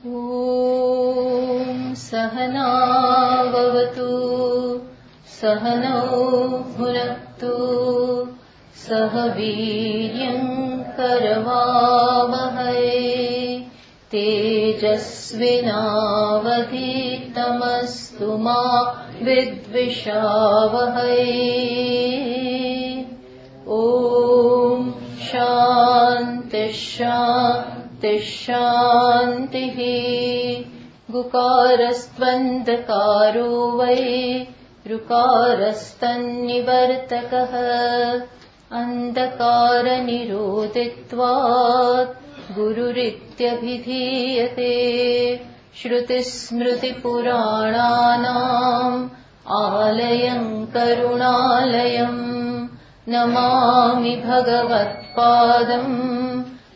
Om Sahana Bhavatu Sahanau Bhunaktu Sahaviryam Karavavahai Tejasvinavadhitamastu ma vidvishavahai. Om Shanti Shanti Shantihi. Gukarastvandakaro vai rukarastannivartakah andakara nirodhitvat gururithyabhidhiyate. Shrutismriti purananam alayam karunalayam namami bhagavatpadam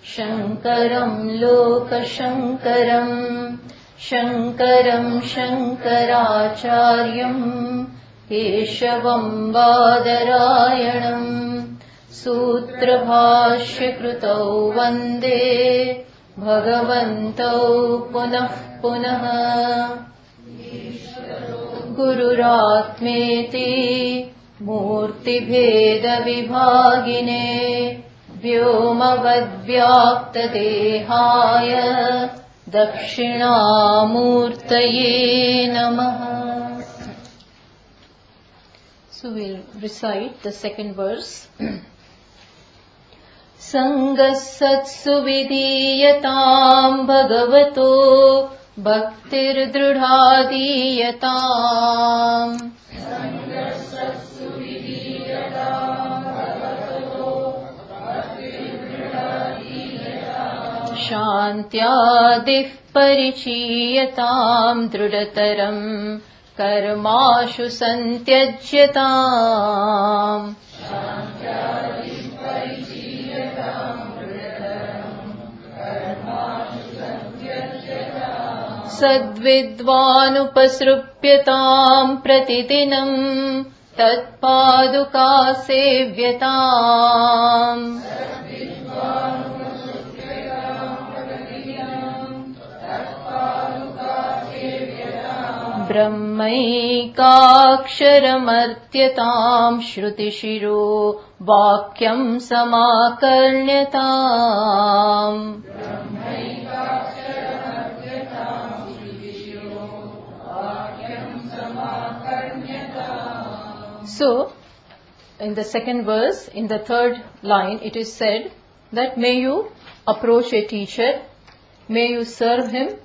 Shankaram Lokashankaram Shankaram Shankaracharyam Keshavam Badarayanam Sutra Bhashya Krutau Vande Bhagavantau Punah Punah. Gururatmeti Murti Bheda Vibhagine Vyomavadvyakta Dehaya Dakshinamurtaye Namaha. So we'll recite the second verse. Sangasatsu vidhiyatam bhagavato bhaktir drudhadiyatam. Shantyadih parichiyatam drudataram karmashu santyajyatam. Sadvidvanupasrupyatam pratidinam tatpaduka sevyatam. Brahmaikaksharamardhyatam shrutishiro vakyam samakarnyatam. So, in the second verse, in the third line, it is said that may you approach a teacher, may you serve him,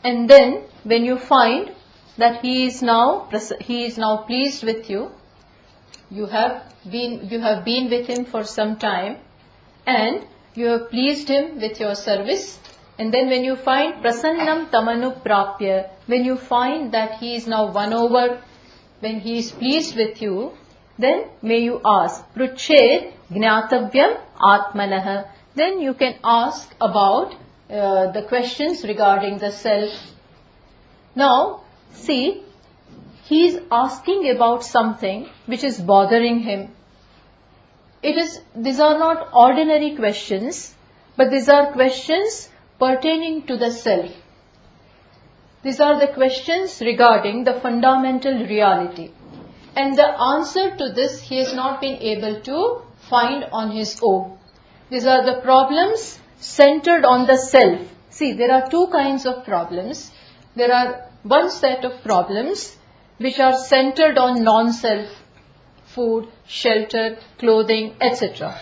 and then when you find that he is now pleased with you, you have been with him for some time, and you have pleased him with your service, and then when you find prasannam tamanuprapya, when you find that he is now won over, when he is pleased with you, then may you ask, pruched gnatavyam atmanah. Then you can ask about the questions regarding the self. Now, see, he is asking about something which is bothering him. These are not ordinary questions, but these are questions pertaining to the self. These are the questions regarding the fundamental reality. And the answer to this he has not been able to find on his own. These are the problems centered on the self. See, there are two kinds of problems. There are one set of problems which are centered on non-self, food, shelter, clothing, etc.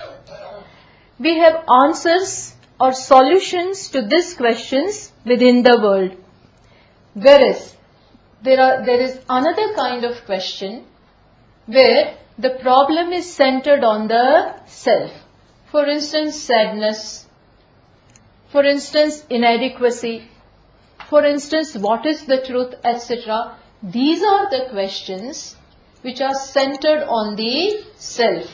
We have answers or solutions to these questions within the world. Whereas there is another kind of question where the problem is centered on the self. For instance, sadness. For instance, inadequacy. For instance, what is the truth, etc. These are the questions which are centered on the self.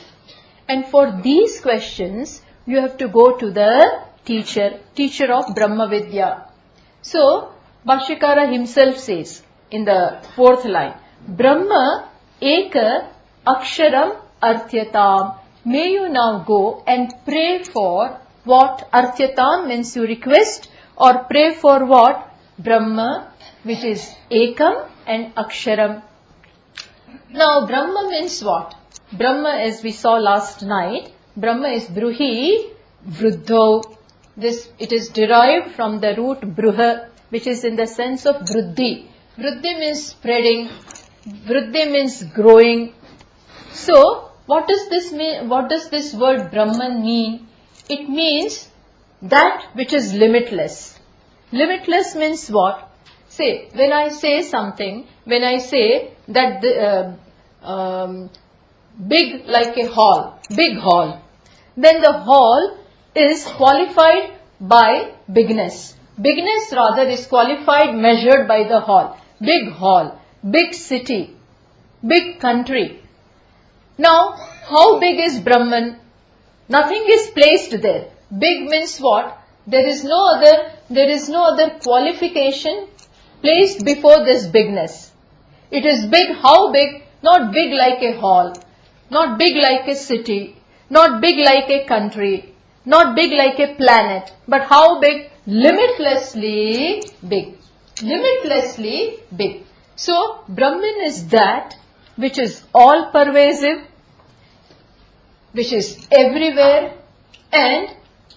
And for these questions, you have to go to the teacher of Brahma Vidya. So, Bhashyakara himself says in the fourth line, Brahma eka aksharam arthyatam. May you now go and pray for what? Arthyatam means you request, or pray for what? Brahma, which is Ekam, and Aksharam. Now, Brahma means what? Brahma, as we saw last night, Brahma is Bruhi Vruddho. It is derived from the root Bruha, which is in the sense of Vruddhi. Vruddhi means spreading. Vruddhi means growing. So, what does this mean? What does this word Brahman mean? It means that which is limitless. Limitless means what? Say, when I say something, when I say that big like a hall, big hall, then the hall is qualified by bigness. Bigness rather is qualified, measured by the hall. Big hall, big city, big country. Now, how big is Brahman? Nothing is placed there. Big means what? There is no other qualification placed before this bigness. It is big. How big? Not big like a hall, not big like a city, not big like a country, not big like a planet, but how big? Limitlessly big. Limitlessly big. So, Brahman is that which is all pervasive, which is everywhere, and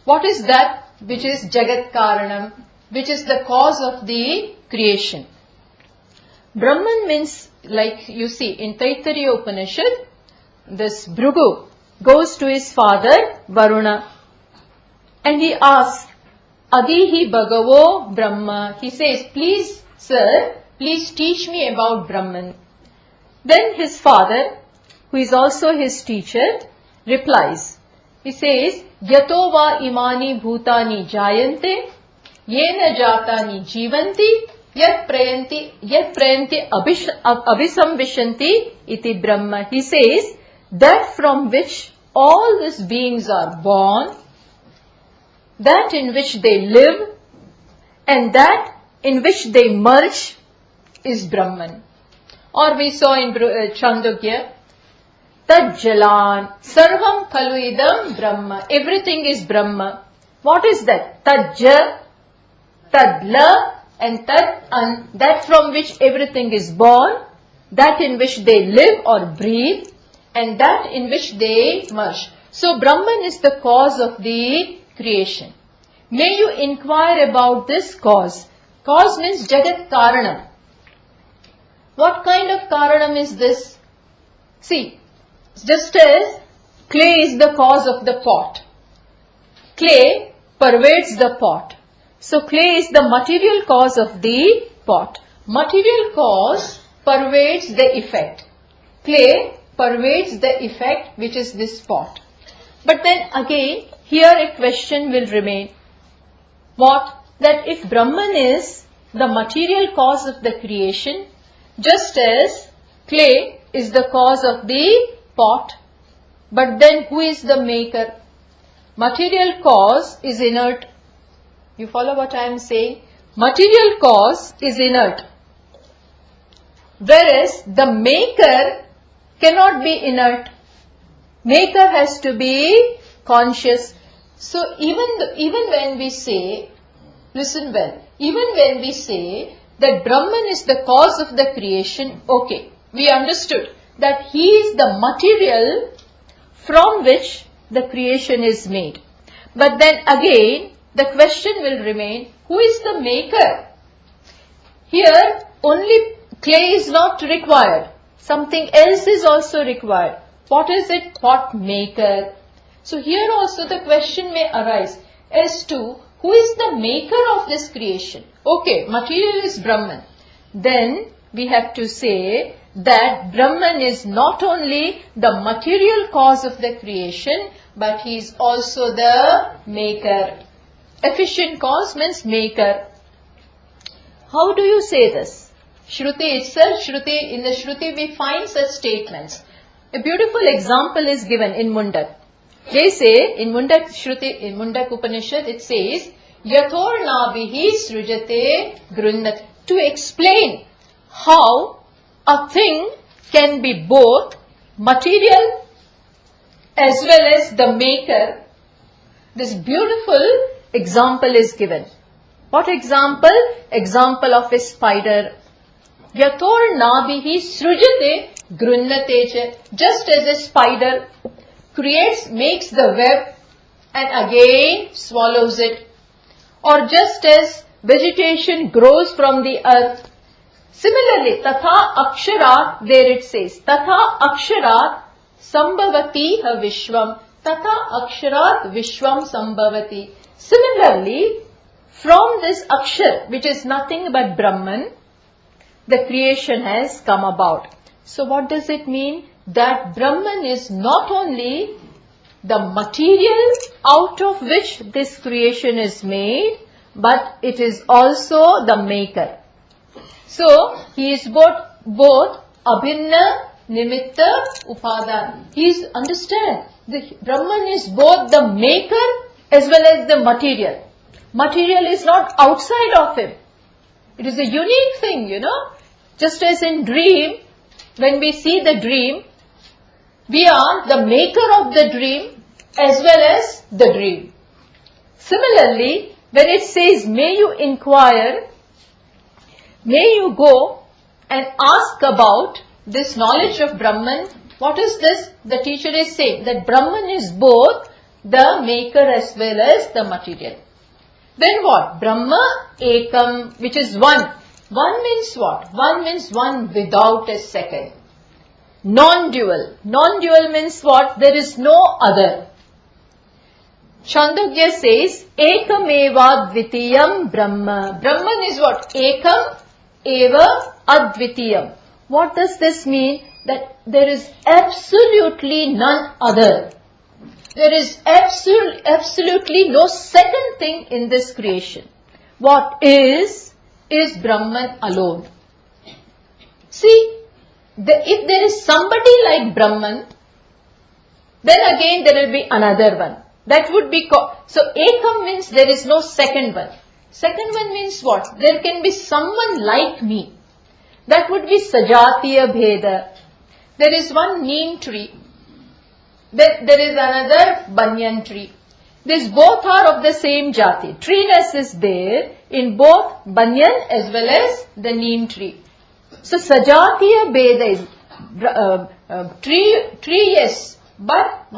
what is that? Which is Jagat Karanam, which is the cause of the creation. Brahman means, like you see in Taittiriya Upanishad, this Bhrigu goes to his father Varuna and he asks, Adihi Bhagavo Brahma. He says, please sir, please teach me about Brahman. Then his father, who is also his teacher, replies. He says, Yato va imani bhutani jayante, yena jatani jivanti, yat prayanti abhisamvishanti iti Brahma. He says, that from which all these beings are born, that in which they live, and that in which they merge is Brahman. Or we saw in Chandogya, Tad Jalan, Sarvam Khalu Idam Brahma. Everything is Brahma. What is that? Tad Ja, Tad La, and Tad An. That from which everything is born, that in which they live or breathe, and that in which they merge. So Brahman is the cause of the creation. May you inquire about this cause. Cause means Jagat Karanam. What kind of Karanam is this? See, just as clay is the cause of the pot. Clay pervades the pot. So clay is the material cause of the pot. Material cause pervades the effect. Clay pervades the effect, which is this pot. But then again, here a question will remain. What? That if Brahman is the material cause of the creation, just as clay is the cause of the pot, but then who is the maker? Material cause is inert. You follow what I am saying? Material cause is inert, whereas the maker cannot be inert. Maker has to be conscious. So even when we say, listen well, even when we say that Brahman is the cause of the creation, okay, we understood that he is the material from which the creation is made. But then again, the question will remain, who is the maker? Here, only clay is not required. Something else is also required. What is it? Pot maker. So here also the question may arise as to who is the maker of this creation. Okay, material is Brahman. Then we have to say that Brahman is not only the material cause of the creation, but he is also the maker. Efficient cause means maker. How do you say this? Shruti itself, in the Shruti we find such statements. A beautiful example is given in Mundak. They say, in Mundak Shruti, in Mundak Upanishad, it says, Yathor nabihi srujate grunnat. To explain how a thing can be both material as well as the maker, this beautiful example is given. What example? Example of a spider. Yathor nabihi srujate grunnate cha. Just as a spider makes the web and again swallows it. Or just as vegetation grows from the earth. Similarly, tatha aksharat, there it says, tatha aksharat sambhavati ha vishwam. Tatha aksharat vishwam sambhavati. Similarly, from this akshar, which is nothing but Brahman, the creation has come about. So what does it mean? That Brahman is not only the material out of which this creation is made, but it is also the maker. So, he is both abhinna, nimitta, upadan. Understand, the Brahman is both the maker as well as the material. Material is not outside of him. It is a unique thing, Just as in dream, when we see the dream, we are the maker of the dream as well as the dream. Similarly, when it says, may you inquire, may you go and ask about this knowledge of Brahman. What is this? The teacher is saying that Brahman is both the maker as well as the material. Then what? Brahma ekam, which is one. One means what? One means one without a second. Non-dual. Non-dual means what? There is no other. Chandogya says, ekam eva dvitiyam brahma. Brahman is what? Ekam eva advitiyam. What does this mean? That there is absolutely none other. There is absolutely no second thing in this creation. What is Brahman alone. See, if there is somebody like Brahman, then again there will be another one. That would be called, so ekam means there is no second one. Second one means what? There can be someone like me. That would be sajatiya bheda. There is one neem tree. There is another banyan tree. These both are of the same jati. Treeness is there in both banyan as well as the neem tree. So sajatiya bheda is tree yes, but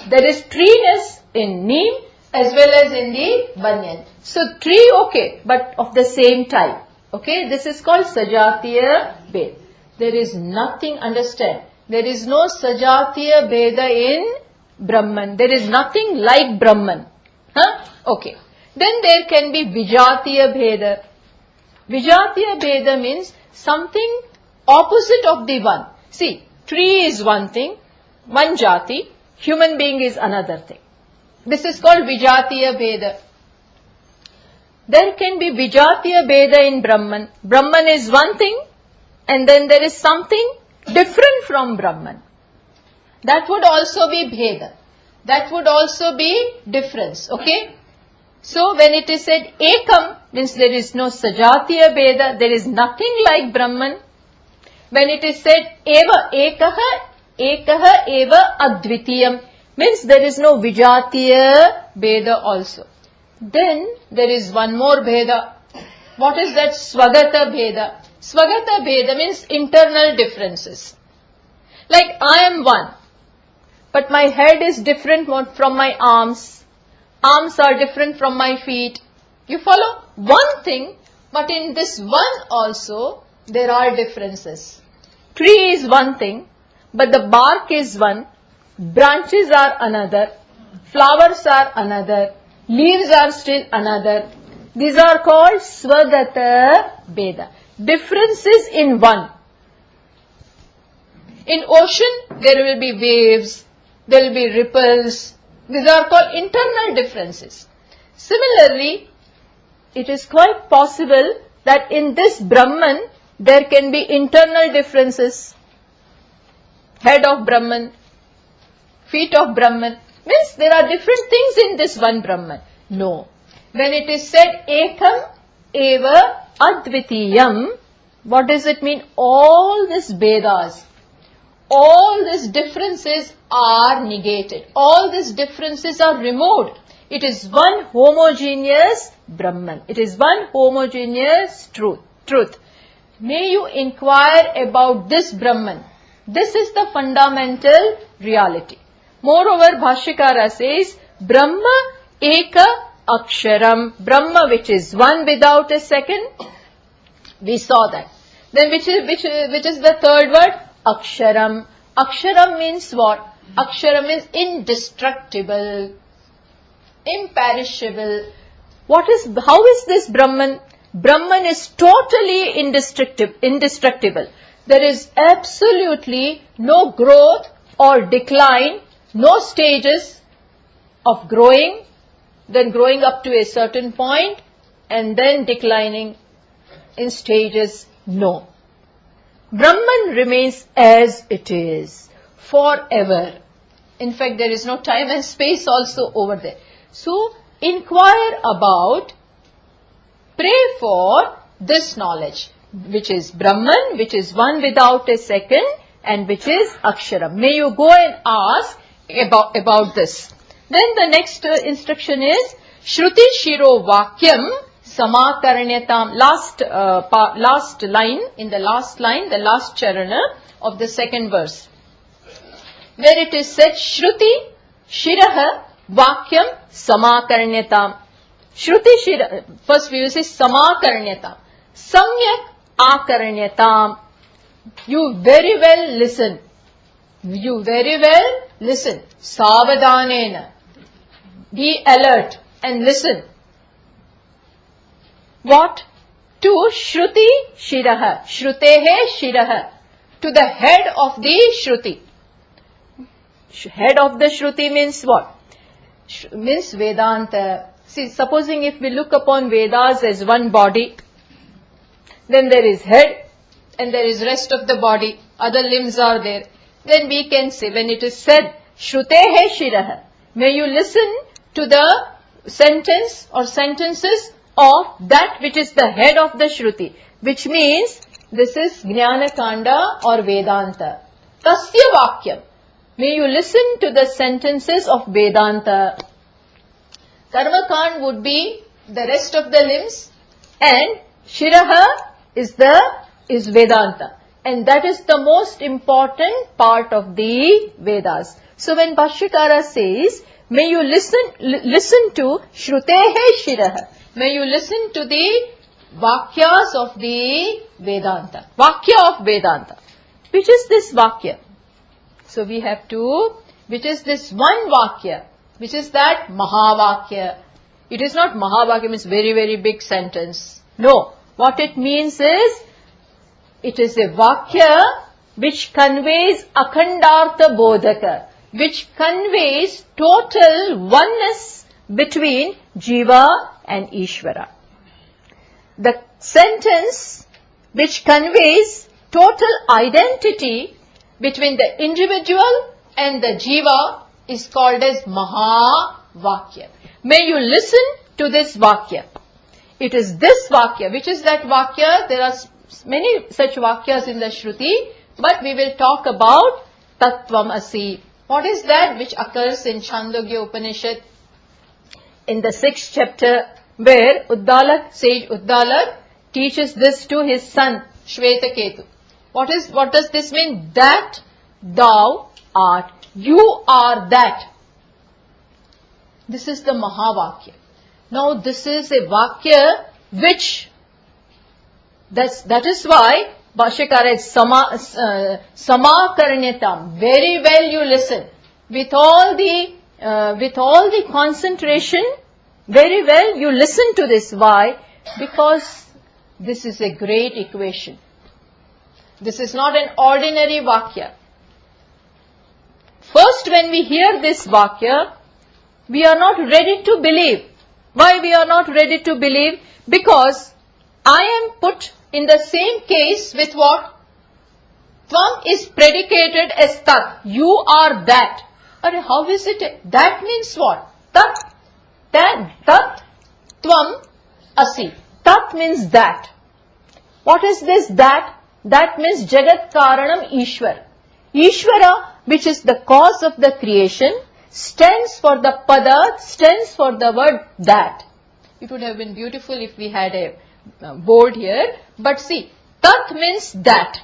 there is treeness in neem as well as in the banyan. So tree okay, but of the same type. Okay, this is called sajatiya bheda. There is nothing, understand, there is no sajatiya bheda in Brahman. There is nothing like Brahman. Okay. Then there can be vijatiya bheda. Vijatiya bheda means something opposite of the one. See, tree is one thing, one jati, human being is another thing. This is called vijatiya bheda. There can be vijatiya bheda in Brahman. Brahman is one thing, and then there is something different from Brahman. That would also be bheda. That would also be difference. Okay? So when it is said ekam, means there is no sajatiya bheda, there is nothing like Brahman. When it is said eva ekaha eva advitiyam, means there is no vijatiya bheda also. Then there is one more bheda. What is that? Swagata bheda. Swagata bheda means internal differences. Like I am one, but my head is different from my arms. Arms are different from my feet. You follow? One thing, but in this one also there are differences. Tree is one thing, but the bark is one, branches are another, flowers are another, leaves are still another. These are called swagata bheda. Differences in one. In ocean, there will be waves, there will be ripples. These are called internal differences. Similarly, it is quite possible that in this Brahman, there can be internal differences. Head of Brahman, feet of Brahman. Means there are different things in this one Brahman. No. When it is said ekam eva advitiyam, what does it mean? All these Vedas, all these differences are negated. All these differences are removed. It is one homogeneous Brahman. It is one homogeneous truth. May you inquire about this Brahman. This is the fundamental reality. Moreover, Bhashyakara says, Brahma eka aksharam. Brahma, which is one without a second. We saw that. Then which is the third word? Aksharam. Aksharam means what? Aksharam means indestructible, imperishable. How is this Brahman? Brahman is totally indestructible. There is absolutely no growth or decline, no stages of growing, then growing up to a certain point, and then declining in stages. No. Brahman remains as it is, forever. In fact, there is no time and space also over there. So, inquire about, pray for this knowledge, which is Brahman, which is one without a second, and which is Aksharam. May you go and ask about this. Then the next instruction is, Shruti Shiro Vakyam Samakarnyatam. Last line, the last charana of the second verse, where it is said, Shruti Shiraha Vakyam Samakarnyatam. Shruti Shira, first we will say Samakarnyatam. Samyak Akarnyatam. You very well listen. Savadhanena. Be alert and listen. What? To Shruti Shiraha. Shrutehe Shiraha. To the head of the Shruti. Head of the Shruti means what? Means Vedanta. See, supposing if we look upon Vedas as one body, then there is head and there is rest of the body, other limbs are there. Then we can say, when it is said, Shrutehe Shiraha, may you listen to the sentence or sentences of that which is the head of the Shruti, which means this is Jnana Kanda or Vedanta. Tasya Vakyam. May you listen to the sentences of Vedanta. Karma Kand would be the rest of the limbs, and Shiraha is Vedanta. And that is the most important part of the Vedas. So when Bhashyakara says, may you listen to Shrutehe Shiraha, may you listen to the Vakyas of the Vedanta. Vakya of Vedanta. Which is this Vakya? So we have to, which is this one Vakya? Which is that Mahavakya? It is not Mahavakya means very, very big sentence. No. What it means is, it is a Vakya which conveys Akhandartha Bodhaka, which conveys total oneness between Jiva and Ishvara. The sentence which conveys total identity between the individual and the Jiva is called as Mahavakya. May you listen to this Vakya. It is this Vakya. Which is that Vakya? There are many such Vakyas in the Shruti, but we will talk about Tattvam Asi. What is that which occurs in Chandogya Upanishad in the 6th chapter, where sage Uddalak teaches this to his son Shvetaketu. What does this mean? That thou art. You are that. This is the Mahavakya. Now this is a Vakya which, that is why Bhashyakara is Samakarnyatam. Very well you listen. With all the concentration, very well you listen to this. Why? Because this is a great equation. This is not an ordinary Vakya. First, when we hear this Vakya, we are not ready to believe. Why we are not ready to believe? Because I am put in the same case with what? Tvam is predicated as Tat. You are that. How is it? That means what? Tat. Tat. Tvam Asi. Tat means that. What is this that? That means Jagat Karanam Ishwar. Ishvara, which is the cause of the creation, stands for the pada, stands for the word that. It would have been beautiful if we had a board here, but see, tat means that.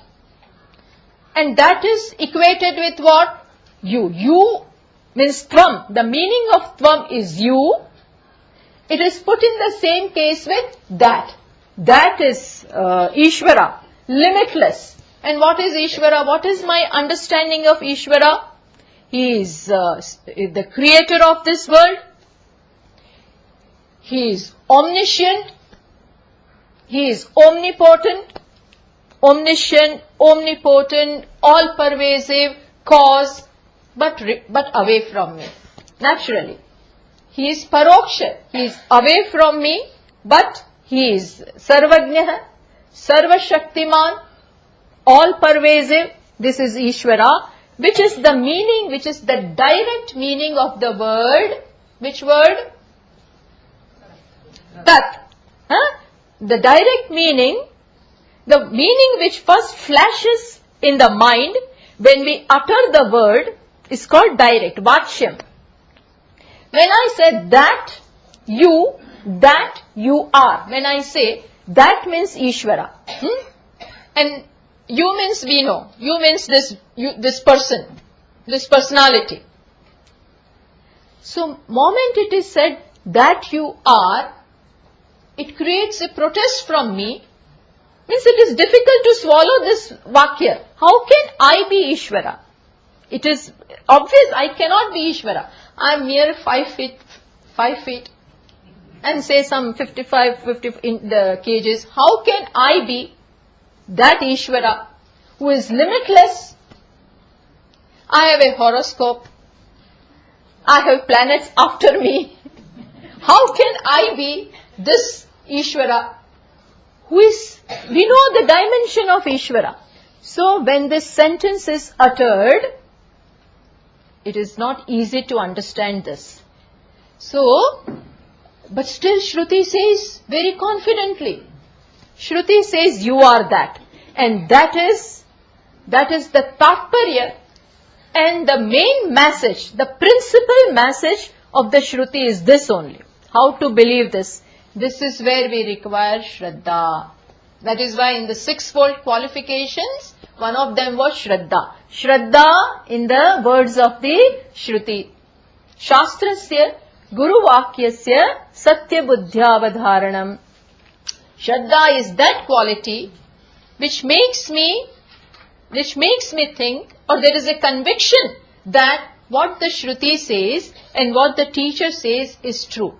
And that is equated with what? You. You means tvam. The meaning of tvam is you. It is put in the same case with that. That is Ishvara, limitless. And what is Ishvara? What is my understanding of Ishvara? He is the creator of this world. He is omniscient. He is omnipotent. Omniscient, omnipotent, all-pervasive, cause, but away from me. Naturally. He is paroksha. He is away from me, but he is sarvajna, sarvashaktiman, all-pervasive. This is Ishvara, which is the meaning, which is the direct meaning of the word. Which word? Tat. The direct meaning, the meaning which first flashes in the mind when we utter the word is called direct, vachyam. When I say that you are, when I say that means Ishvara. And you means we know, you means this person, this personality. So, moment it is said that you are, it creates a protest from me. Means it is difficult to swallow this vakya. How can I be Ishvara? It is obvious I cannot be Ishvara. I am mere 5 feet and say some 50 in the kgs. How can I be that Ishvara who is limitless? I have a horoscope. I have planets after me. How can I be this Ishvara who is, we know the dimension of Ishvara. So when this sentence is uttered, it is not easy to understand this. So, but still Shruti says very confidently. Shruti says you are that. And that is the tatparya and the main message, the principal message of the Shruti is this only. How to believe this? This is where we require Shraddha. That is why in the 6-fold qualifications, one of them was Shraddha. Shraddha in the words of the Shruti. Shastrasya Guru Vakyasya Satya Buddhyavadharanam. Shraddha is that quality which makes me think, or there is a conviction that what the Shruti says and what the teacher says is true.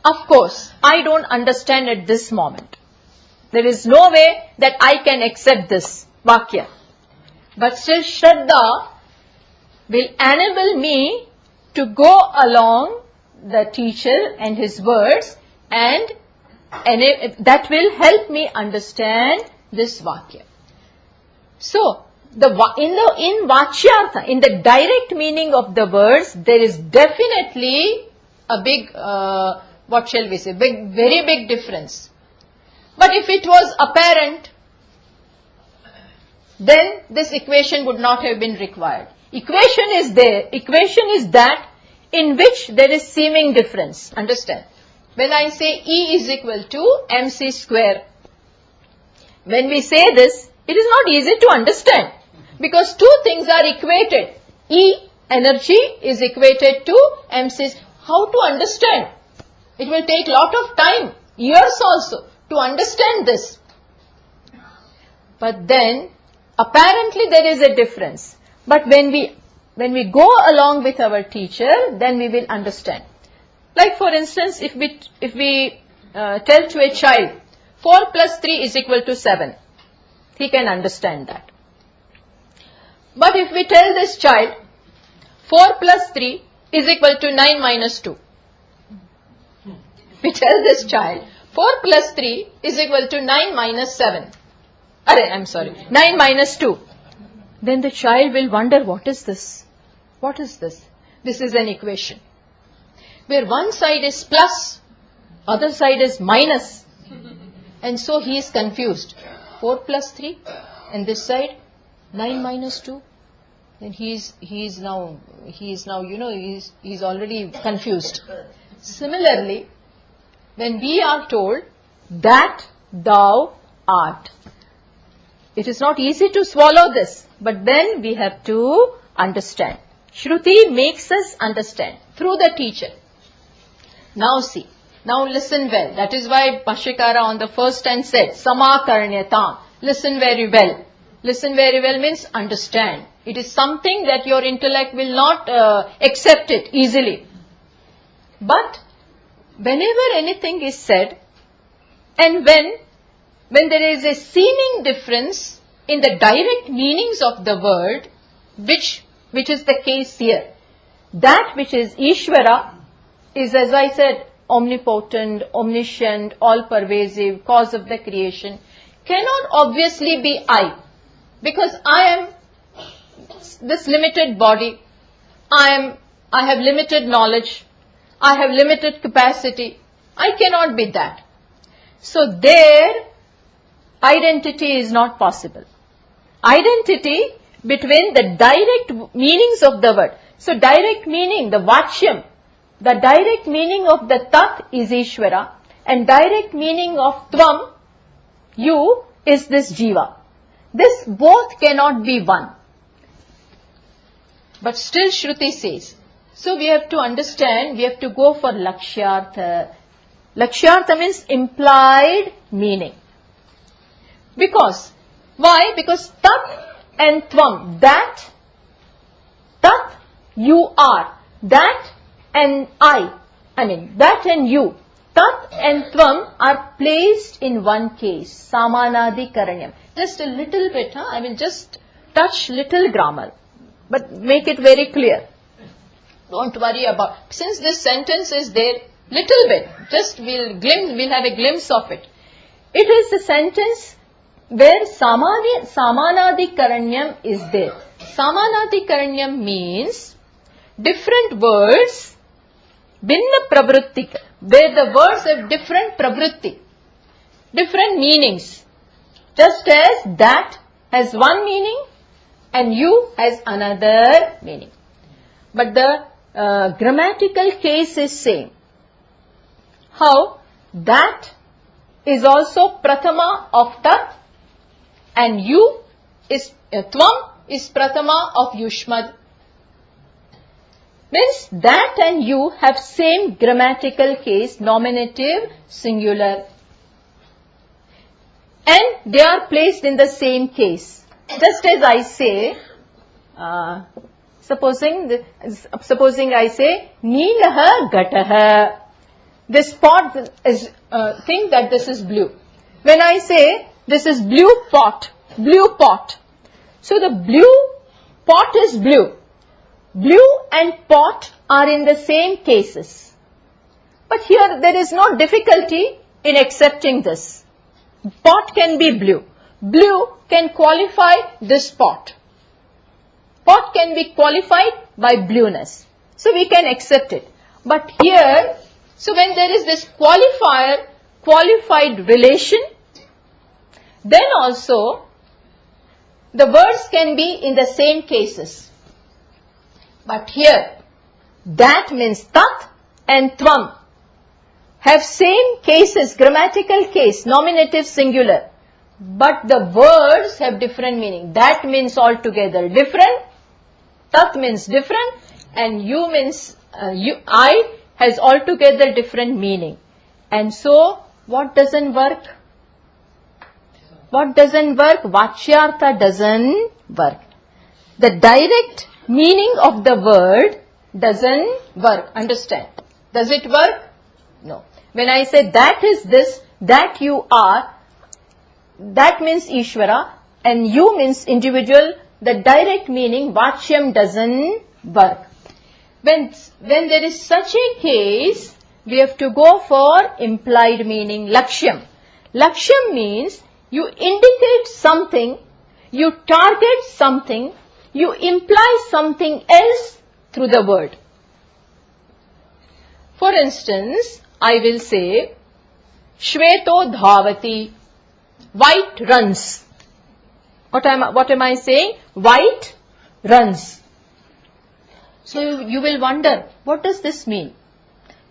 Of course, I don't understand at this moment. There is no way that I can accept this Vakya. But still Shraddha will enable me to go along the teacher and his words, and that will help me understand this Vakya. So, in Vachyartha, in the direct meaning of the words, there is definitely a big, what shall we say, very big difference. But if it was apparent, then this equation would not have been required. Equation is there. Equation is that in which there is seeming difference. Understand? When I say E is equal to mc square, when we say this, it is not easy to understand because two things are equated. E, energy, is equated to mc. How to understand? It will take lot of time, years also, to understand this. But then, apparently there is a difference. But when we go along with our teacher, then we will understand. Like for instance, if we tell to a child, 4 plus 3 is equal to 7. He can understand that. But if we tell this child, 4 plus 3 is equal to 9 minus 2. We tell this child, 4 plus 3 is equal to 9 minus 7. 9 minus 2. Then the child will wonder, what is this? What is this? This is an equation where one side is plus, other side is minus. And so he is confused. 4 plus 3 and this side 9 minus 2. then he's now he's already confused. Similarly, when we are told that thou art, it is not easy to swallow this, but then we have to understand. Shruti makes us understand through the teacher. Now see, now listen well. That is why Bhashyakara on the first line said, Samakarnyatam. Listen very well. Listen very well means understand. It is something that your intellect will not accept it easily. But whenever anything is said, and when there is a seeming difference in the direct meanings of the word, which is the case here, that which is Ishvara is, as I said, omnipotent, omniscient, all-pervasive, cause of the creation, cannot obviously be I. Because I am this limited body, I have limited knowledge, I have limited capacity, I cannot be that. So there, identity is not possible. Identity between the direct meanings of the word. So direct meaning, the Vachyam, the direct meaning of the Tat is Ishvara, and direct meaning of Tvam, you, is this Jiva. This both cannot be one. But still Shruti says. So we have to understand, we have to go for Lakshyartha. Lakshyartha means implied meaning. Because, why? Because Tat and Tvam, that, Tat, you are, that and that and you, Tat and Tvam are placed in one case, Samanadi Karanyam. Just a little bit, I will just touch little grammar, but make it very clear. Don't worry about, since this sentence is there, little bit, just we'll have a glimpse of it. It is a sentence where Samanadi Karanyam is there. Samanadi Karanyam means different words, Binna Pravritti, where the words have different pravritti, different meanings. Just as that has one meaning and you has another meaning. But the grammatical case is same. How? That is also Prathama of Tat and you is Tvam is Prathama of Yushmad. Means that and you have same grammatical case, nominative, singular. And they are placed in the same case. Just as I say, supposing I say, Neelaha Gataha. This pot is, think that this is blue. When I say, this is blue pot. So the blue pot is blue. Blue and pot are in the same cases. But here there is no difficulty in accepting this. Pot can be blue. Blue can qualify this pot. Pot can be qualified by blueness. So we can accept it. But here, so when there is this qualified relation, then also the words can be in the same cases. But here, that means Tat and Tvam have same cases, grammatical case, nominative, singular. But the words have different meaning. That means altogether different. Tat means different. And you means, I has altogether different meaning. And so, what doesn't work? What doesn't work? Vachyartha doesn't work. The direct meaning of the word doesn't work. Understand? Does it work? No. When I say that is this, that you are, that means Ishvara and you means individual, the direct meaning Vachyam doesn't work. When there is such a case, we have to go for implied meaning, Lakshyam. Lakshyam means you indicate something, you target something, you imply something else through the word. For instance, I will say, Shveto Dhavati, white runs. What am I saying? White runs. So you will wonder, what does this mean?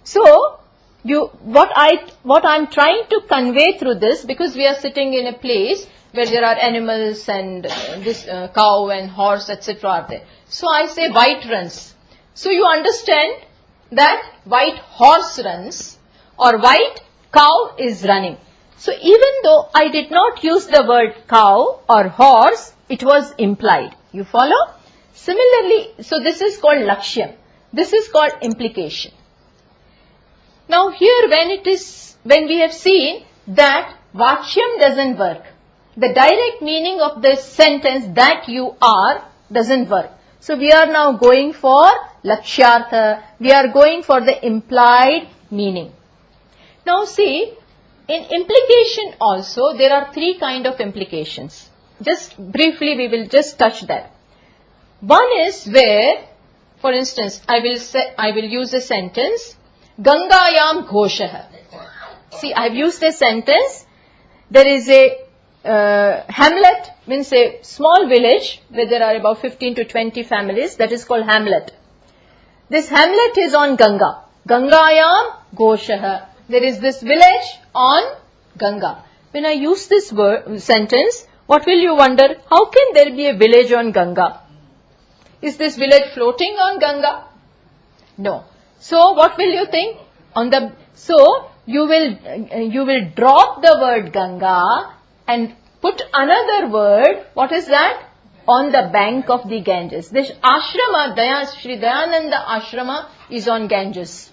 So what I'm trying to convey through this, because we are sitting in a place where there are animals and this cow and horse, etc. are there. So I say white runs. So you understand that white horse runs or white cow is running. So even though I did not use the word cow or horse, it was implied. You follow? Similarly, so this is called lakshyam. This is called implication. Now here when we have seen that vachyam doesn't work, the direct meaning of this sentence that you are doesn't work. So we are now going for lakshyartha, we are going for the implied meaning. Now see, in implication also there are three kind of implications. Just briefly we will just touch that. One is where, for instance, I will use a sentence, Gangayam Ghoshah. See, I have used a sentence. There is a hamlet, means a small village where there are about 15 to 20 families. That is called hamlet. This hamlet is on Ganga. Gangayam Ghoshah. There is this village on Ganga. When I use this sentence, what will you wonder? How can there be a village on Ganga? Is this village floating on Ganga? No. So what will you think? So you will drop the word Ganga and put another word. What is that? On the bank of the Ganges. This ashrama, Sri Dayananda ashrama is on Ganges.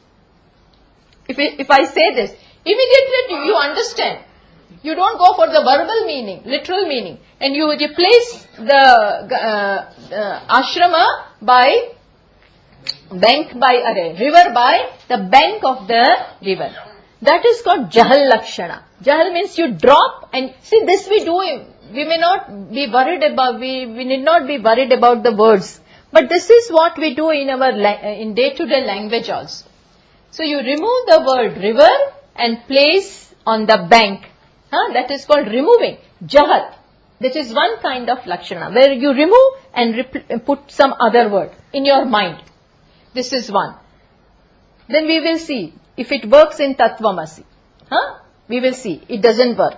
If I say this, immediately you understand. You don't go for the verbal meaning, literal meaning, and you replace the ashrama by bank by river by the bank of the river. That is called Jahal Lakshana. Jahal means you drop, and see this we do. We may not be worried about. We need not be worried about the words, but this is what we do in our in day-to-day language also. So you remove the word river and place on the bank. That is called removing, jahat. That is one kind of lakshana, where you remove and put some other word in your mind. This is one. Then we will see if it works in Tattvamasi. We will see. It doesn't work.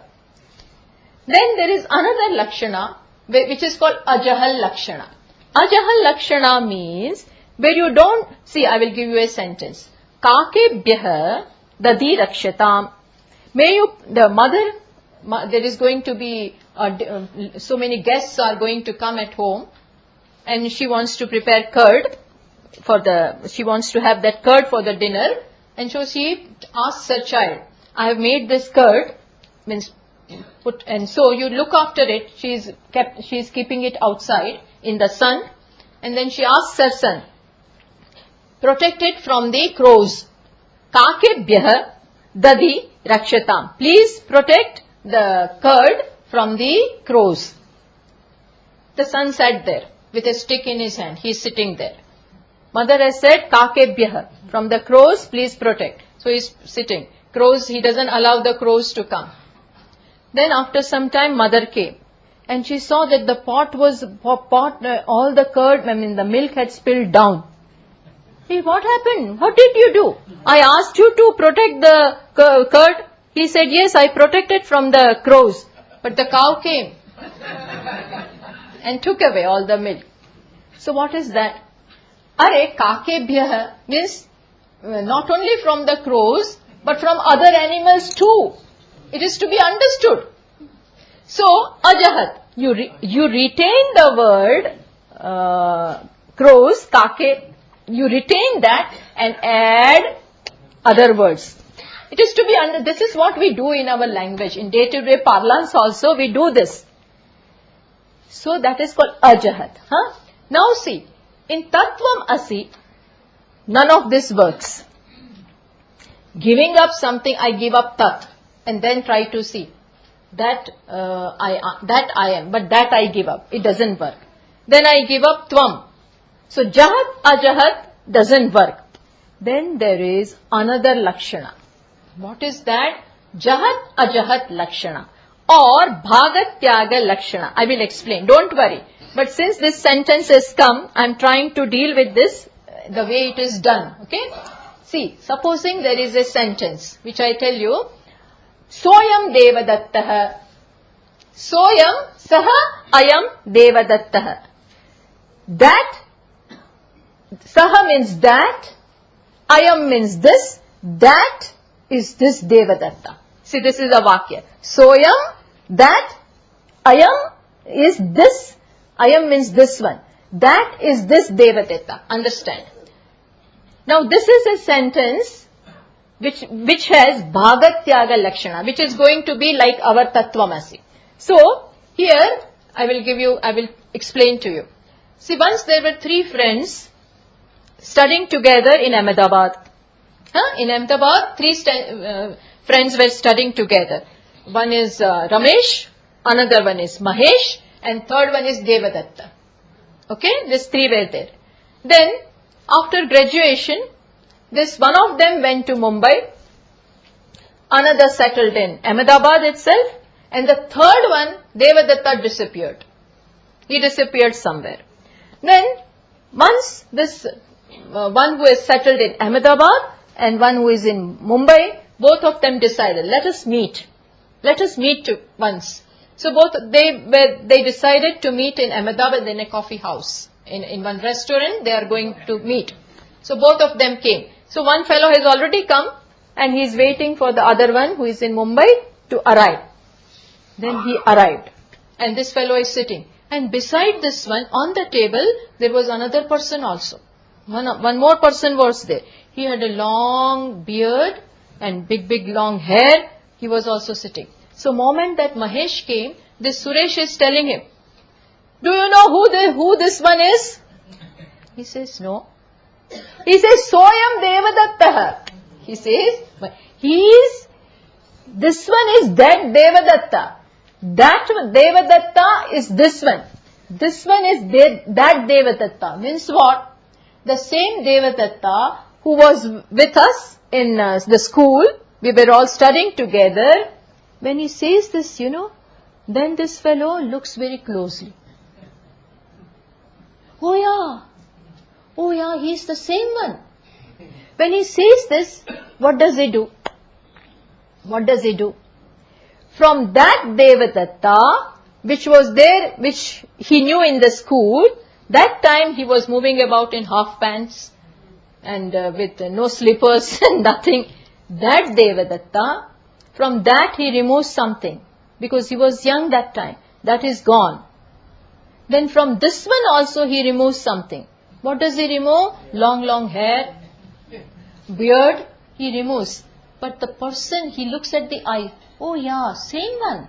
Then there is another lakshana, which is called ajahal lakshana. Ajahal lakshana means where you don't, see, I will give you a sentence. Kakebhyah dadi rakshatam. May you, the mother, there is going to be, so many guests are going to come at home, and she wants to prepare curd she wants to have that curd for the dinner, and so she asks her child, I have made this curd, and so you look after it, she is keeping it outside in the sun, and then she asks her son, protect it from the crows. Kakebhyah dadi rakshatam. Please protect the curd from the crows. The son sat there with a stick in his hand. He is sitting there. Mother has said, Kakebhyah, from the crows, please protect. So he is sitting. Crows, he doesn't allow the crows to come. Then after some time, mother came. And she saw that the all the curd, the milk had spilled down. Hey, what happened? What did you do? I asked you to protect the curd. He said, yes, I protected from the crows. But the cow came and took away all the milk. So what is that? Are kakebhyah means not only from the crows, but from other animals too. It is to be understood. So, ajahat, you retain the word crows, kake, you retain that and add other words. It is to be this is what we do in our language. In day-to-day parlance also we do this. So that is called ajahat. Now see, in Tattvam Asi, none of this works. Giving up something, I give up tat, and then try to see that I am, but that I give up. It doesn't work. Then I give up tvam. So jahat, ajahat doesn't work. Then there is another lakshana. What is that? Jahat, ajahat lakshana or bhagat tyaga lakshana. I will explain. Don't worry. But since this sentence has come, I am trying to deal with this the way it is done. Okay? See, supposing there is a sentence which I tell you, Soyam Devadattah. Soyam Saha Ayam Devadattah. That, Saha means that, Ayam means this, that is this Devadatta. See, this is a Vakya. Soyam, that, Ayam is this, Ayam means this one. That is this Devadatta. Understand? Now this is a sentence which has Bhagatyaga Lakshana, which is going to be like our Tattvamasi. So, here I will explain to you. See, once there were 3 friends studying together in Ahmedabad. In Ahmedabad, 3 friends were studying together. One is Ramesh, another one is Mahesh, and third one is Devadatta. Okay, these 3 were there. Then, after graduation, one of them went to Mumbai, another settled in Ahmedabad itself, and the third one, Devadatta, disappeared. He disappeared somewhere. Then, once this one who is settled in Ahmedabad and one who is in Mumbai, both of them decided, let us meet. Let us meet once. So they decided to meet in Ahmedabad in a coffee house. In one restaurant, they are going to meet. So both of them came. So one fellow has already come and he is waiting for the other one who is in Mumbai to arrive. Then he arrived and this fellow is sitting. And beside this one, on the table, there was another person also. One more person was there. He had a long beard and big long hair. He was also sitting. So moment that Mahesh came, this Suresh is telling him, do you know who this one is? He says, no. He says, Soyam Devadatta. He says, this one is that Devadatta. That Devadatta is this one. This one is that Devadatta. Means what? The same Devadatta who was with us in the school, we were all studying together. When he says this, then this fellow looks very closely. Oh yeah, he's the same one. When he says this, what does he do? What does he do? From that Devadatta, which was there, which he knew in the school, that time he was moving about in half pants and with no slippers and nothing. That Devadatta, from that he removes something because he was young that time. That is gone. Then from this one also he removes something. What does he remove? Long hair, beard, he removes. But the person, he looks at the eye. Oh yeah, same one.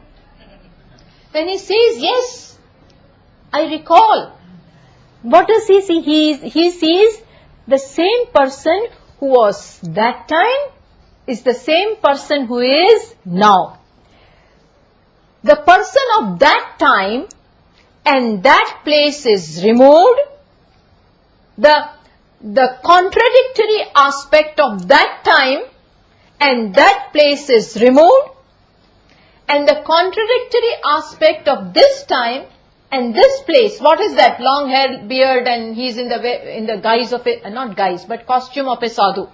When he says, yes, I recall. What does he see? He sees the same person who was that time is the same person who is now. The person of that time and that place is removed. The contradictory aspect of that time and that place is removed. And the contradictory aspect of this time and this place, what is that? Long hair, beard, and he's in the guise of a, not guise, but costume of a sadhu.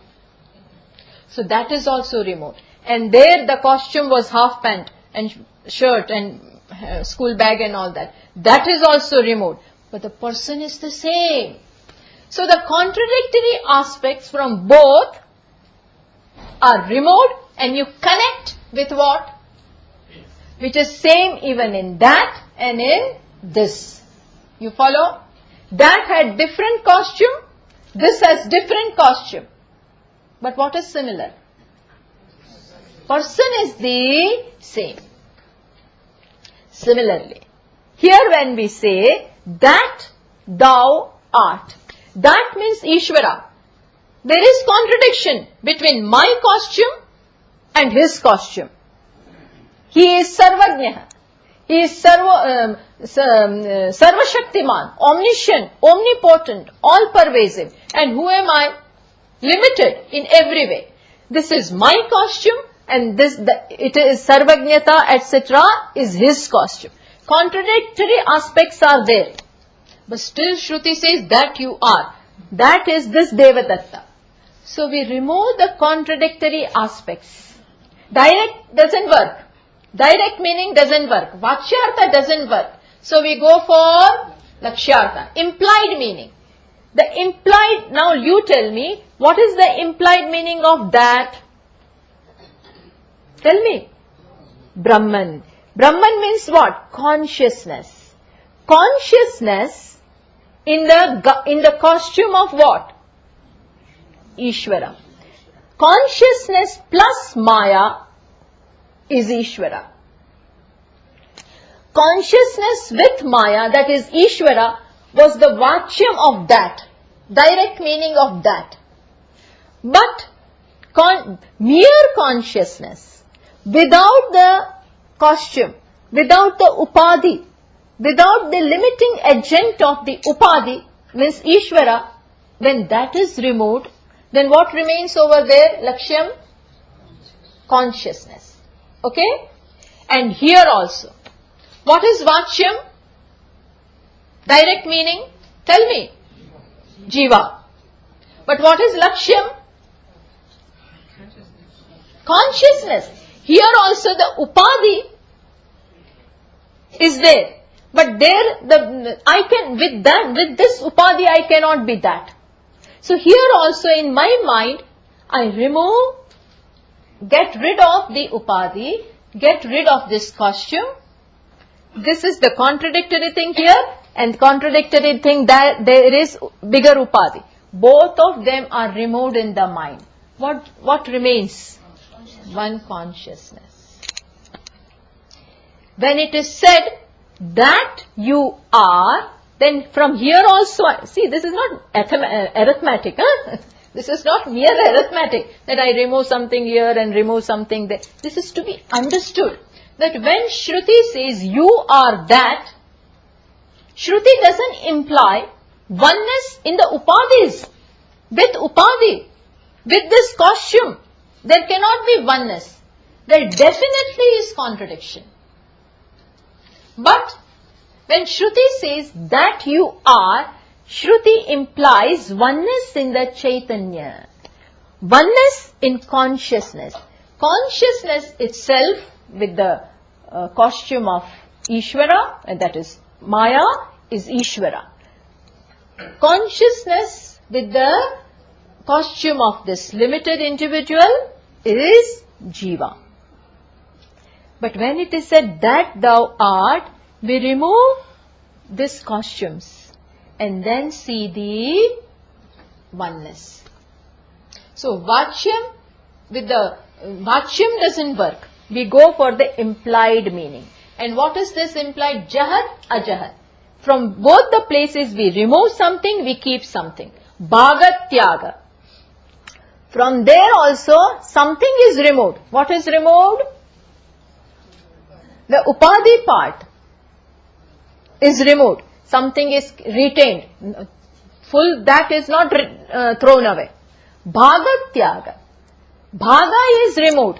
So that is also removed. And there the costume was half pant and shirt and school bag and all that. That is also removed. But the person is the same. So the contradictory aspects from both are removed and you connect with what? Which is same even in that and in this. You follow? That had different costume. This has different costume. But what is similar? Person is the same. Similarly, here when we say that thou art, that means Ishvara. There is contradiction between my costume and his costume. He is Sarvajna. He is Sarvashaktiman, omniscient, omnipotent, all-pervasive. And who am I? Limited in every way. This is my costume and it is Sarvajnata, etc. is his costume. Contradictory aspects are there. But still Shruti says that you are. That is this Devadatta. So we remove the contradictory aspects. Direct doesn't work. Direct meaning doesn't work. Vachyartha doesn't work. So we go for Lakshyartha. Implied meaning. The implied, now you tell me, what is the implied meaning of that? Tell me. Brahman. Brahman means what? Consciousness. Consciousness in the costume of what? Ishvara. Consciousness plus Maya is Ishvara. Consciousness with Maya, that is Ishvara, was the vachyam of that, direct meaning of that. But mere consciousness, without the costume, without the upadhi, without the limiting agent of the upadhi, means Ishvara, when that is removed, then what remains over there? Lakshyam? Consciousness. Okay? And here also. What is Vachyam? Direct meaning? Tell me. Jiva. But what is Lakshyam? Consciousness. Here also the Upadhi is there. But there, with this Upadhi I cannot be that. So here also in my mind, I get rid of the Upadhi, get rid of this costume. This is the contradictory thing here, and contradictory thing that there is bigger Upadhi. Both of them are removed in the mind. What remains? One consciousness. When it is said that you are, then from here also, see, this is not arithmetic. Huh? This is not mere arithmetic that I remove something here and remove something there. This is to be understood that when Shruti says you are that, Shruti doesn't imply oneness in the upadhis. With upadhi, with this costume, there cannot be oneness. There definitely is contradiction. But when Shruti says that you are, Shruti implies oneness in the Chaitanya. Oneness in consciousness. Consciousness itself with the costume of Ishvara, and that is Maya, is Ishvara. Consciousness with the costume of this limited individual is Jiva. But when it is said that thou art, we remove these costumes and then see the oneness. So Vachyam, with the Vachyam doesn't work. We go for the implied meaning. And what is this implied? Jahat, ajahat. From both the places we remove something, we keep something. Bhagat tyaga. From there also something is removed. What is removed? The upadhi part is removed. Something is retained. Full, that is not thrown away. Bhagat tyaga. Bhaga is removed.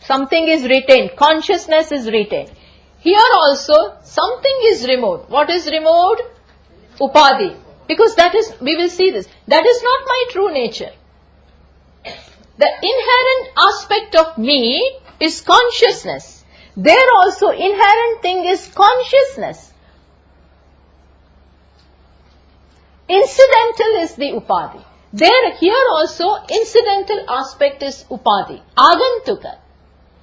Something is retained. Consciousness is retained. Here also something is removed. What is removed? Upadhi. Because that is, we will see this. That is not my true nature. The inherent aspect of me is consciousness. There also inherent thing is consciousness. Incidental is the upadhi. There, here also incidental aspect is upadhi. Agantuka,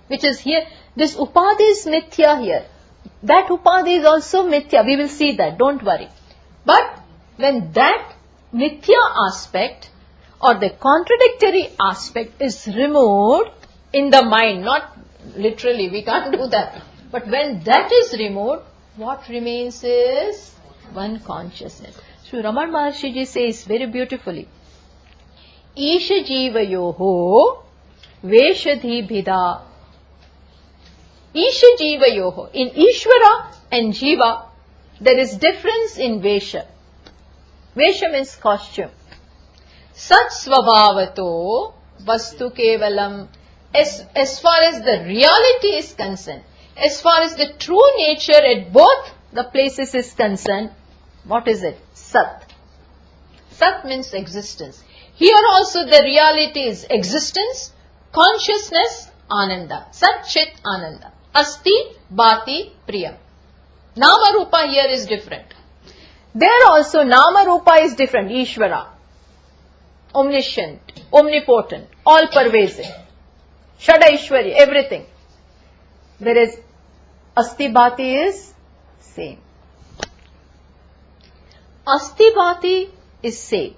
which is here. This upadhi is mithya here. That upadhi is also mithya. We will see that. Don't worry. But when that mithya aspect or the contradictory aspect is removed in the mind, not literally, we can't do that. But when that is removed, what remains is one consciousness. So Raman Maharshi ji says very beautifully, Isha Jiva Yoho Veshadhi Bhida. Isha Jiva Yoho. In Ishvara and Jiva, there is difference in Vesha. Vesha means costume. Sat Svabhavato Vastu Kevalam. As far as the reality is concerned, as far as the true nature at both the places is concerned, What is it? Sat. Sat means existence. Here also the reality is existence, consciousness, Ananda. Sat Chit Ananda. Asti Bhati Priyam. Nama Rupa here is different. There also Nama Rupa is different. Ishvara. Omniscient, omnipotent, all pervasive. Shada Ishwari, everything. Whereas Asti Bhati is same. Asti Bhati is same.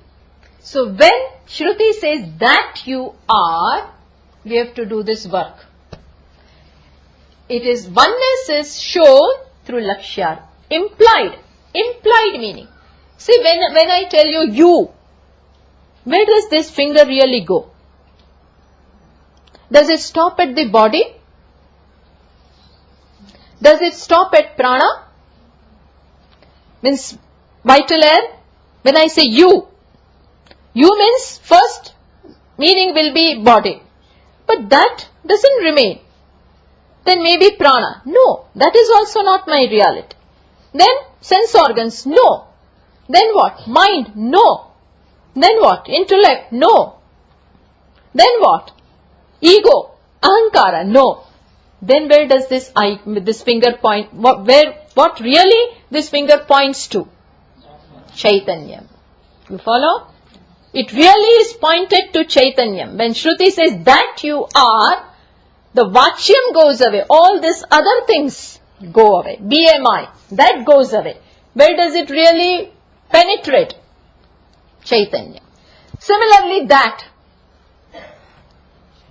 So when Shruti says that you are, we have to do this work. It is oneness is shown through Lakshya. Implied meaning. See, when I tell you, where does this finger really go? Does it stop at the body? Does it stop at prana? Means vital air. When I say you means first meaning will be body. But that doesn't remain. Then maybe prana. No, that is also not my reality. Then sense organs. No. Then what? Mind. No. Then what? Intellect. No. Then what? Ego. Ahankara. No. Then where does this finger point? What really this finger points to? Chaitanyam. You follow? It really is pointed to Chaitanyam. When Shruti says that you are, the Vachyam goes away. All these other things go away. BMI, that goes away. Where does it really penetrate? Chaitanya. Similarly, that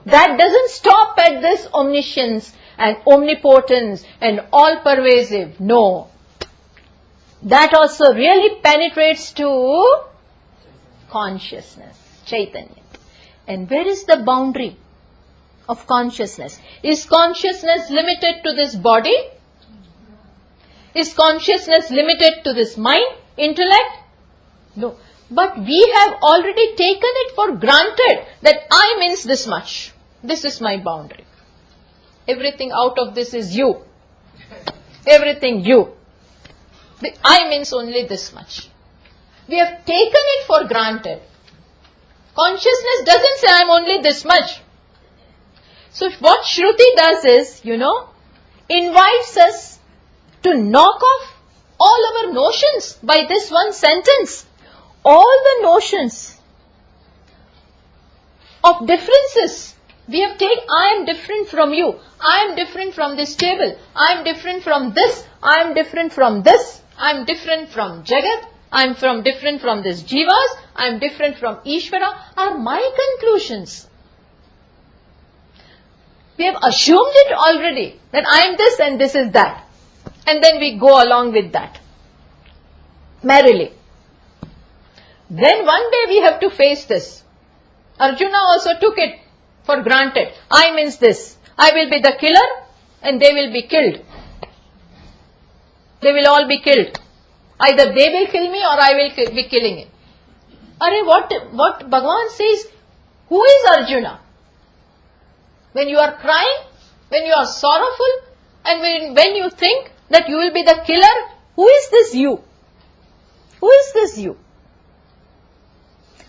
doesn't stop at this omniscience and omnipotence and all pervasive. No. That also really penetrates to consciousness, Chaitanya. And where is the boundary of consciousness? Is consciousness limited to this body? Is consciousness limited to this mind, intellect? No. But we have already taken it for granted that I means this much. This is my boundary. Everything out of this is you. Everything you. The I means only this much. We have taken it for granted. Consciousness doesn't say I am only this much. So what Shruti does is, invites us to knock off all our notions by this one sentence. All the notions of differences. We have taken, I am different from you. I am different from this table. I am different from this. I am different from this. I am different from Jagat. I am different from this Jivas. I am different from Ishvara. Are my conclusions. We have assumed it already that I am this and this is that. And then we go along with that. Merrily. Then one day we have to face this. Arjuna also took it for granted. I means this. I will be the killer and they will be killed. They will all be killed. Either they will kill me or I will be killing it. What Bhagavan says, who is Arjuna? When you are crying, when you are sorrowful, and when you think that you will be the killer, who is this you? Who is this you?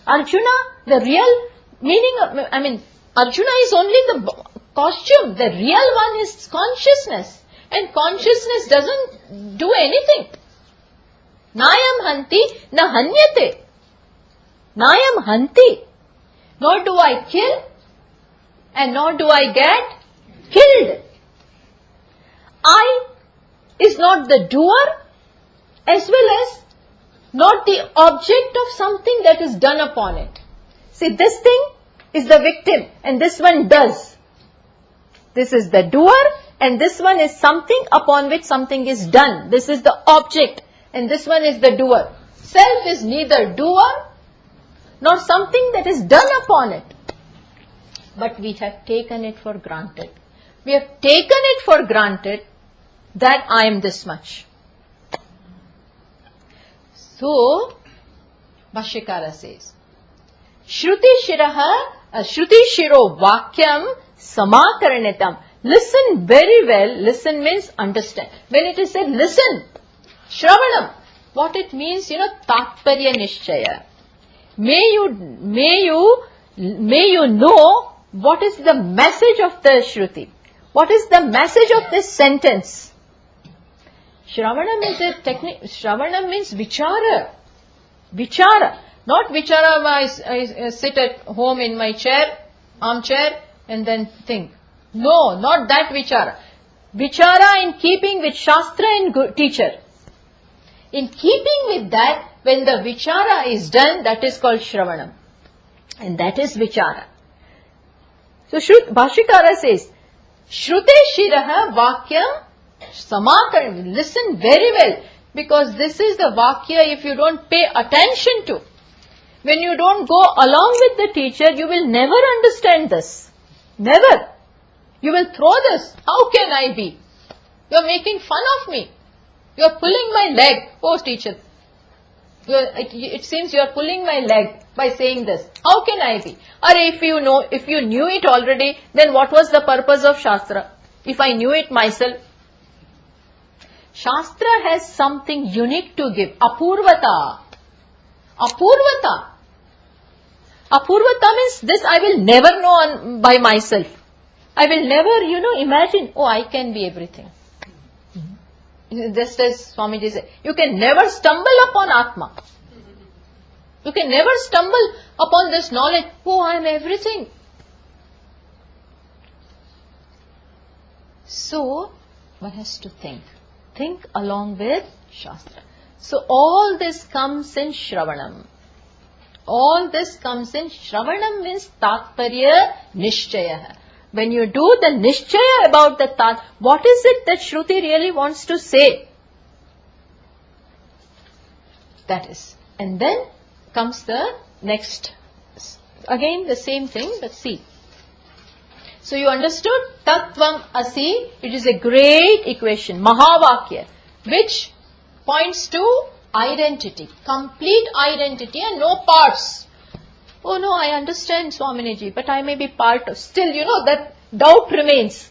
Arjuna, the real meaning, Arjuna is only the costume. The real one is consciousness. And consciousness doesn't do anything. Nayam hanti na hanyate. Nayam hanti. Nor do I kill and nor do I get killed. I is not the doer as well as not the object of something that is done upon it. See, this thing is the victim and this one does. This is the doer and this one is something upon which something is done. This is the object and this one is the doer. Self is neither doer nor something that is done upon it. But we have taken it for granted. We have taken it for granted that I am this much. So, Bhashyakara says, Shruti Shiro Vakyam Samakaranitam. Listen very well. Listen means understand. When it is said listen, Shravanam, what it means, tatparya nishchaya. May you know what is the message of the Shruti. What is the message of this sentence? Shravanam is a technique. Shravanam means vichara. Vichara. Not vichara, I sit at home in my armchair, and then think. No, not that vichara. Vichara in keeping with Shastra and teacher. In keeping with that, when the vichara is done, that is called Shravanam. And that is vichara. So Bhashikara says, Shrute Shiraha Vakyam Samakar. Listen very well, because this is the Vakya if you don't pay attention to. When you don't go along with the teacher, you will never understand this. Never. You will throw this. How can I be? You are making fun of me. You are pulling my leg. Oh, teacher. It seems you are pulling my leg by saying this. How can I be? Or if you knew it already, then what was the purpose of Shastra? If I knew it myself. Shastra has something unique to give. Apurvata. Apurvata. Apurvata means this I will never know by myself. I will never, imagine, I can be everything. Just as Swamiji said, you can never stumble upon Atma. You can never stumble upon this knowledge, I am everything. So, one has to think. Think along with Shastra. So, all this comes in Shravanam. All this comes in Shravanam means Tatparya Nishchaya. When you do the Nishchaya about the Tat, what is it that Shruti really wants to say? That is. And then comes the next. Again the same thing, but see. So you understood Tattvam Asi, it is a great equation, Mahavakya, which points to identity, complete identity and no parts. Oh no, I understand Swaminiji, but I may be part of, still that doubt remains.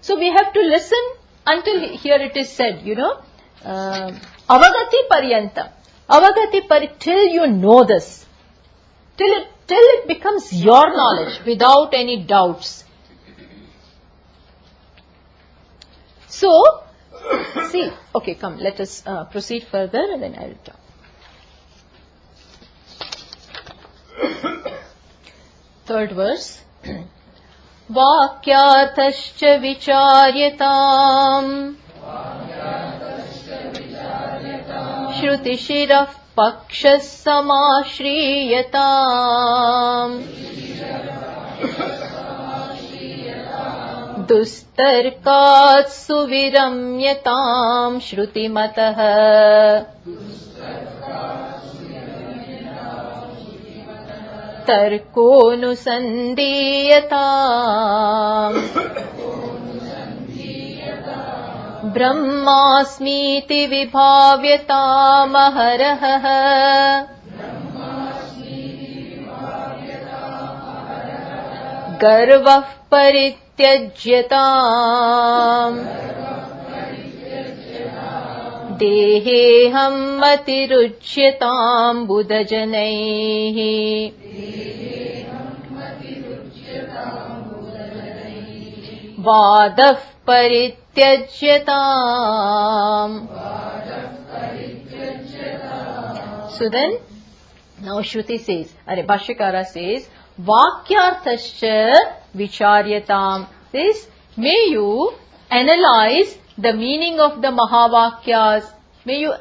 So we have to listen until here it is said, Avagati Paryantam. Avagati till you know this. Till it becomes your knowledge without any doubts. So, see, okay, come, let us proceed further and then I will talk. Third verse. Vakyarthascha vicharyatam Shruti shirah pakshas samashriyatam Dustarkat suviramyatam Shruti matah Tarkonusandiyata Brahmasmiti vibhavyata maharaha Garvah parityajyatam Deheham matirujyatam buddhajanaihi Vadah parityajyatam. So then, now Shruti says, Bhashyakara says, Vakyarthascha vicharyatam. Says, may you analyze the meaning of the Mahavakyas. May you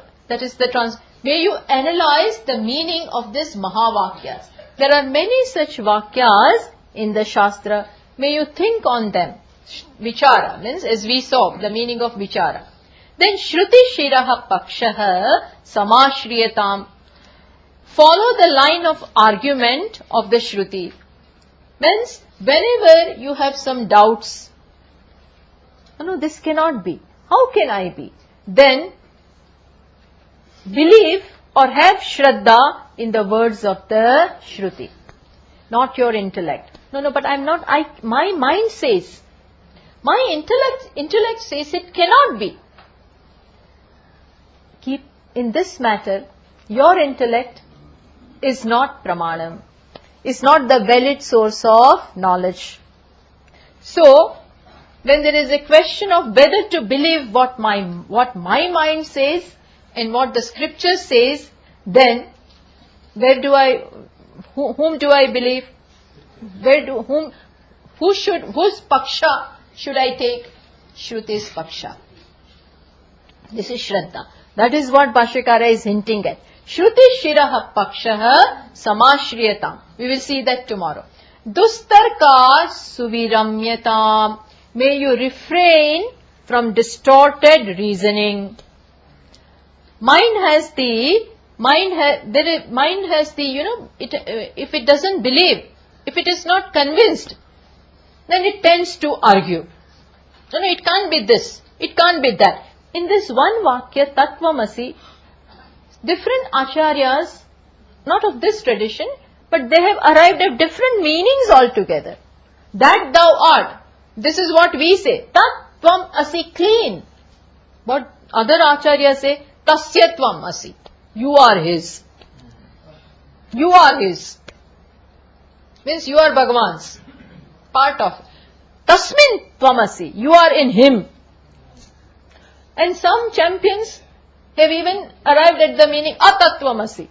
analyze the meaning of this Mahavakyas. There are many such Vakyas in the Shastra. May you think on them. Vichara means, as we saw, the meaning of vichara. Then Shruti Shiraha Pakshaha Samashriyatam. Follow the line of argument of the Shruti. Means, whenever you have some doubts, no, this cannot be. How can I be? Then, believe or have Shraddha in the words of the Shruti. Not your intellect. No, but my mind says. My intellect says it cannot be. Keep in this matter, your intellect is not pramanam, is not the valid source of knowledge. So, when there is a question of whether to believe what my mind says and what the scripture says, then whom do I believe? Whose paksha should I take? Shruti's paksha. This is Shraddha. That is what Bhashyakara is hinting at. Shruti shiraha pakshaha samashriyatam. We will see that tomorrow. Dustarka suviramyatam. May you refrain from distorted reasoning. Mind has the, if it doesn't believe, if it is not convinced, then it tends to argue. No, it can't be this, it can't be that. In this one Vakya, Tattvamasi, different acharyas, not of this tradition, but they have arrived at different meanings altogether. That thou art, this is what we say, Tattvam asi, clean. But other acharyas say, Tasyatvam asi, you are his. You are his. Means you are Bhagavan's, part of it. Tasmin tvamasi, you are in him. And some champions have even arrived at the meaning atatvamasi.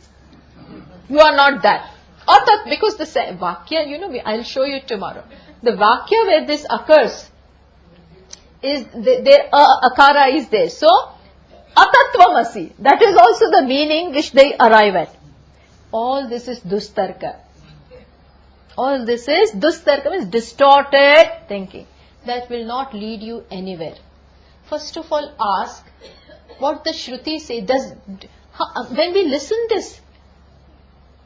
You are not that. Atat, because the Vakya, I'll show you tomorrow. The Vakya where this occurs, is their akara is there. So, atatvamasi, that is also the meaning which they arrive at. All this is dustarka. All this is dustarka, means distorted thinking. That will not lead you anywhere. First of all, ask what the Shruti say. When we listen this,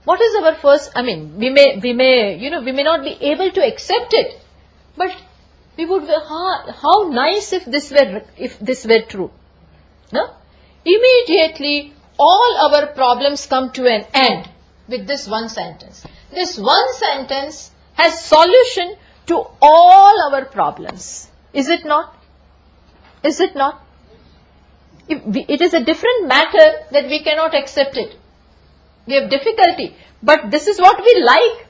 what is our first? We may not be able to accept it, but we would. How nice if this were true. No? Immediately, all our problems come to an end with this one sentence. This one sentence has solution to all our problems. Is it not? Is it not? It is a different matter that we cannot accept it. We have difficulty. But this is what we like.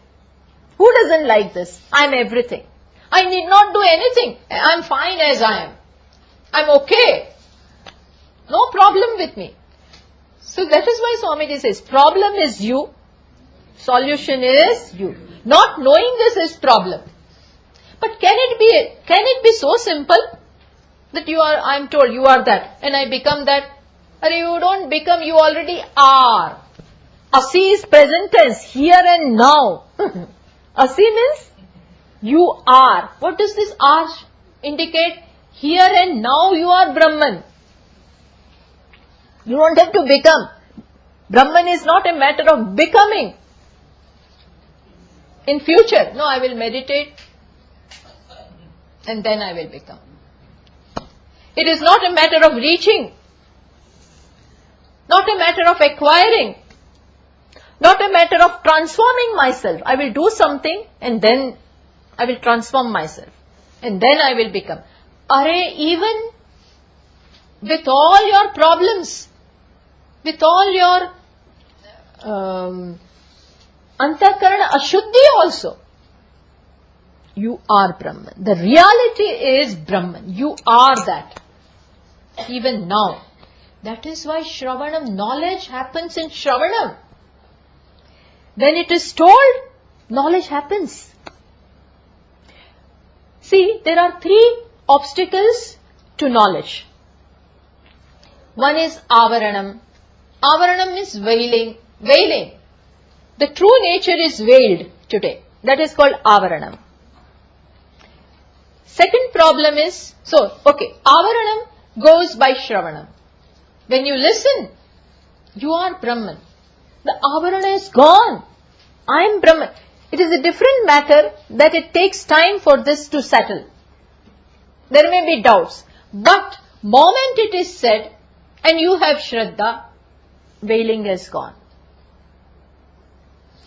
Who doesn't like this? I am everything. I need not do anything. I am fine as I am. I am okay. No problem with me. So that is why Swamiji says, problem is you, solution is you. Not knowing this is problem. But can it be so simple that I am told you are that and I become that? Or you don't become, you already are. Asi is present tense, here and now. Asi means you are. What does this are indicate? Here and now you are Brahman. You don't have to become. Brahman is not a matter of becoming. In future, no, I will meditate and then I will become. It is not a matter of reaching, not a matter of acquiring, not a matter of transforming myself. I will do something and then I will transform myself and then I will become. Even with all your problems, with all your antakarana ashuddhi also, you are Brahman. The reality is Brahman. You are that. Even now. That is why Shravanam, knowledge happens in Shravanam. When it is told, knowledge happens. See, there are 3 obstacles to knowledge. One is avaranam. Avaranam is veiling. Veiling. The true nature is veiled today. That is called avaranam. Second problem is, avaranam goes by Shravanam. When you listen, you are Brahman. The avarana is gone. I am Brahman. It is a different matter that it takes time for this to settle. There may be doubts. But moment it is said and you have Shraddha, veiling is gone.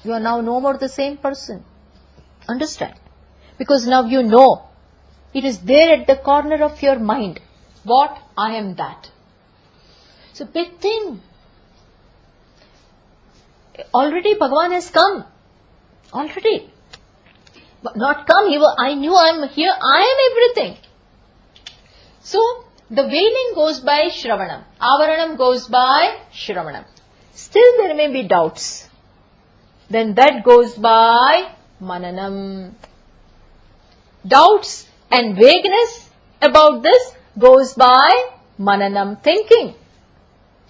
You are now no more the same person. Understand? Because now you know. It is there at the corner of your mind. What? I am that. So within already Bhagavan has come. Already. But not come, I knew I am here, I am everything. So, the veiling goes by Shravanam. Avaranam goes by Shravanam. Still there may be doubts. Then that goes by Mananam. Doubts and vagueness about this goes by Mananam, thinking,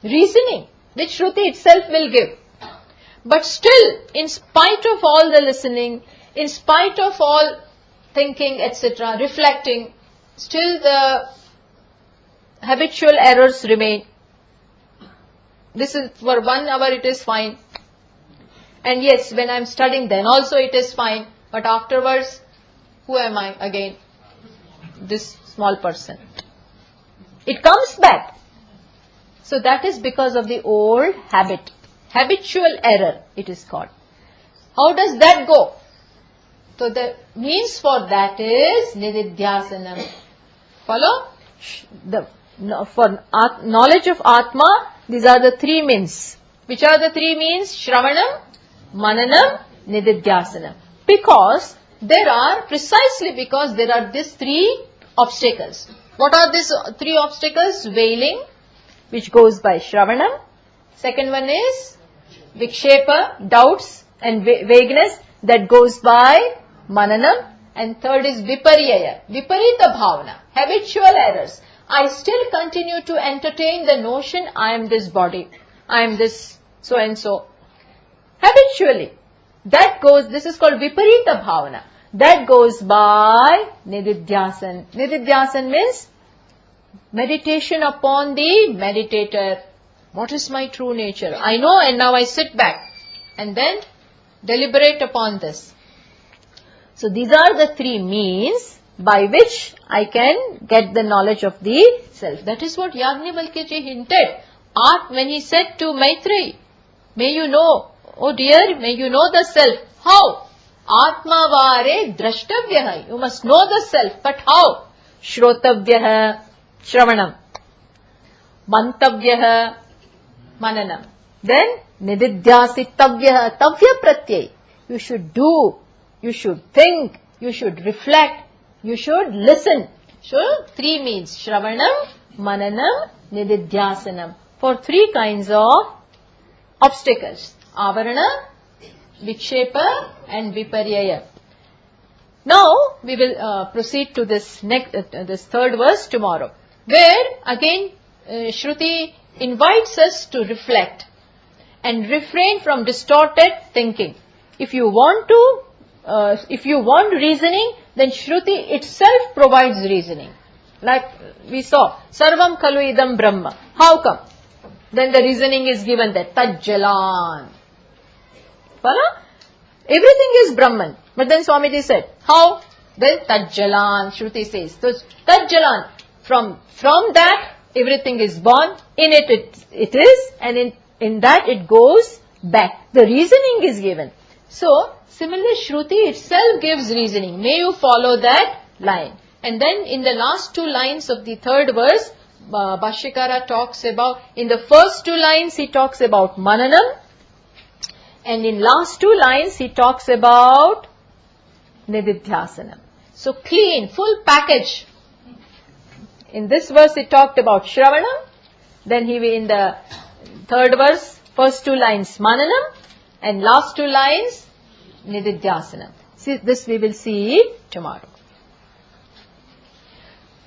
reasoning, which Shruti itself will give. But still, in spite of all the listening, in spite of all thinking, etc., reflecting, still the habitual errors remain. This is for 1 hour it is fine. And yes, when I am studying then also it is fine. But afterwards, who am I again? This small person. It comes back. So that is because of the old habit. Habitual error it is called. How does that go? So the means for that is Nididhyasanam. Follow? For knowledge of Atma, these are the 3 means. Which are the 3 means? Shravanam, Mananam, Nididhyasanam. Precisely because there are these 3 obstacles. What are these 3 obstacles? Veiling, which goes by Shravanam. Second one is Vikshepa, doubts and vagueness, that goes by Mananam. And third is Viparyaya, Viparita Bhavana, habitual errors. I still continue to entertain the notion I am this body, I am this so and so. Habitually. This is called Viparita Bhavana. That goes by Nididhyasan. Nididhyasan means meditation upon the meditator. What is my true nature? I know, and now I sit back and then deliberate upon this. So these are the 3 means by which I can get the knowledge of the self. That is what Yajnavalkya ji hinted when he said to Maitreyi, may you know, oh dear, may you know the self. How? Atmavare drashtavyaha. You must know the self. But how? Shrotavyaha, Shravanam. Mantavyaha, Mananam. Then Nididhyasitavyaha, Tavya Pratyay. You should do, you should think, you should reflect, you should listen. So 3 means Shravanam, Mananam, Nididhyasanam. For 3 kinds of obstacles. Avarana, Vikshepa and Viparyaya. Now we will proceed to this third verse tomorrow, where again Shruti invites us to reflect and refrain from distorted thinking. If you want reasoning, then Shruti itself provides reasoning. Like we saw, Sarvam Khalu Idam Brahma. How come? Then the reasoning is given that Tajjalan. Follow? Everything is Brahman. But then Swamiji said, how? Then Tajjalan, Shruti says. So Tajjalan, from that everything is born, in it is, and in that it goes back. The reasoning is given. So, similarly Shruti itself gives reasoning. May you follow that line. And then in the last 2 lines of the 3rd verse, Bhashyakara talks about, in the first 2 lines he talks about Mananam, and in last 2 lines he talks about Nididhyasanam. So clean, full package. In this verse he talked about Shravanam, then in the 3rd verse, first 2 lines Mananam, and last 2 lines Nididhyasanam. See, this we will see tomorrow.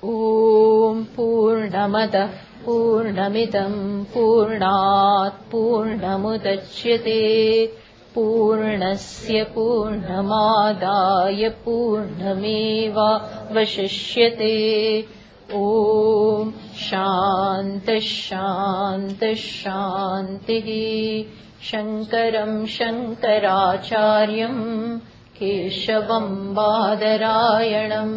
Om Purnamadah Purnamidam Purnat Purnamudachyate Purnasya Purnamadaya Purnameva Vashishyate. Om Shanti Shanti Shanti. Shankaram Shankaracharyam Keshavam Badarayanam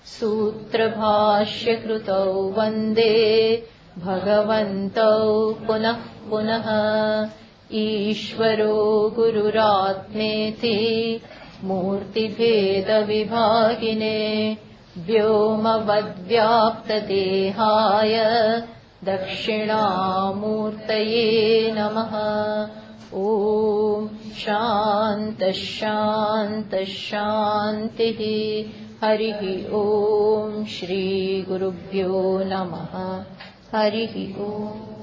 Sutra Bhashya Krutau Vande Bhagavantau Punah Punah Ishvaro Gururatmeti Murti Bheda Vibhagine Vyoma Vadvyapta Dehaya Dakshinamurtaye Namaha. Om Shanta Shanta Shantihi. Harihi Om. Shri Gurubhyo Namaha. Harihi Om.